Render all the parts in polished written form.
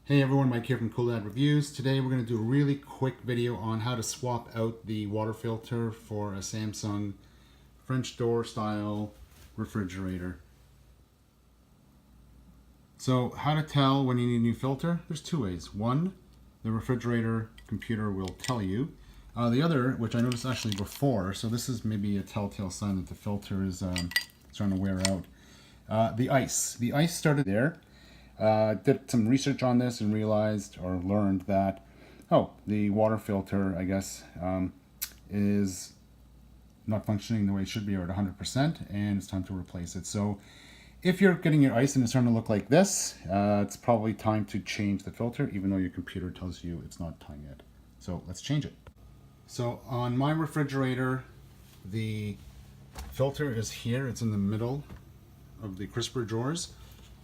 Hey everyone, Mike here from Cool Dad Reviews. Today we're going to do a really quick video on how to swap out the water filter for a Samsung French door style refrigerator. So how to tell when you need a new filter? There's two ways. One, the refrigerator computer will tell you. The other, which I noticed actually before, so this is maybe a telltale sign that the filter is starting to wear out. The ice. The ice started there. Did some research on this and realized or learned that, the water filter, I guess, is not functioning the way it should be, or at 100%, and it's time to replace it. So if you're getting your ice and it's starting to look like this, it's probably time to change the filter, even though your computer tells you it's not time yet. So let's change it. So on my refrigerator, the filter is here. It's in the middle of the crisper drawers.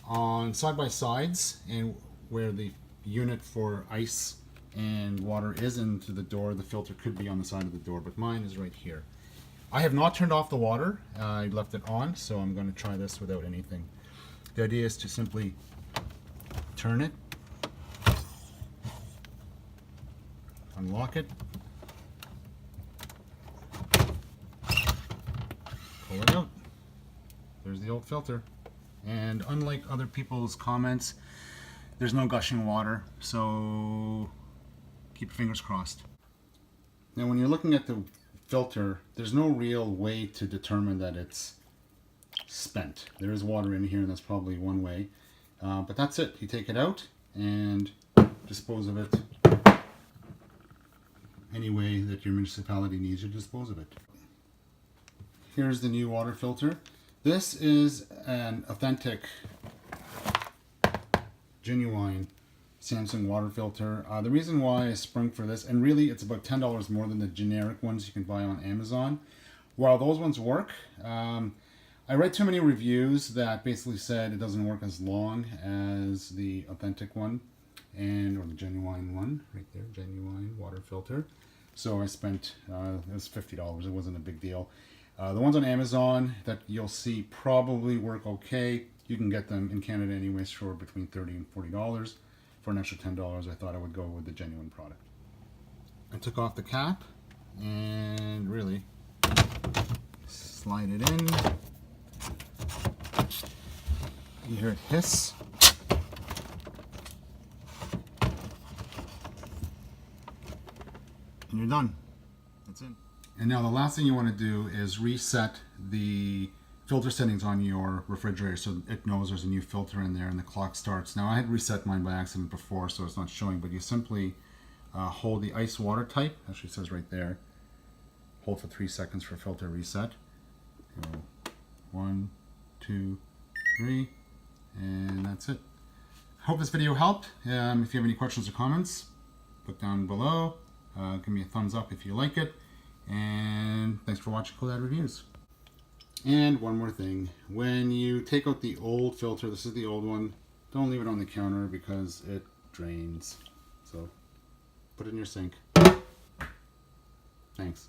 On side by sides, and where the unit for ice and water is into the door, the filter could be on the side of the door, but mine is right here. I have not turned off the water. I left it on, so I'm going to try this without anything. The idea is to simply turn it, unlock it, pull it out. There's the old filter. And unlike other people's comments, there's no gushing water, so keep your fingers crossed. Now when you're looking at the filter, there's no real way to determine that it's spent. There is water in here, and that's probably one way. But that's it. You take it out and dispose of it any way that your municipality needs you to dispose of it. Here's the new water filter. This is an authentic, genuine Samsung water filter. The reason why I sprung for this, and really it's about $10 more than the generic ones you can buy on Amazon. While those ones work, I read too many reviews that basically said it doesn't work as long as the authentic one, or the genuine one, right there, genuine water filter. So I spent, it was $50, it wasn't a big deal. The ones on Amazon that you'll see probably work okay. You can get them in Canada anyways for between $30 and $40. For an extra $10, I thought I would go with the genuine product. I took off the cap and really slide it in. You hear it hiss. And you're done. That's it. And now the last thing you want to do is reset the filter settings on your refrigerator so it knows there's a new filter in there and the clock starts. Now I had reset mine by accident before, so it's not showing, but you simply hold the ice water type, actually it says right there, hold for 3 seconds for filter reset. Go 1, 2, 3, and that's it. Hope this video helped. If you have any questions or comments, put down below. Give me a thumbs up if you like it. And thanks for watching Cool Dad Reviews. And one more thing, when you take out the old filter, this is the old one, don't leave it on the counter because it drains. So put it in your sink. Thanks.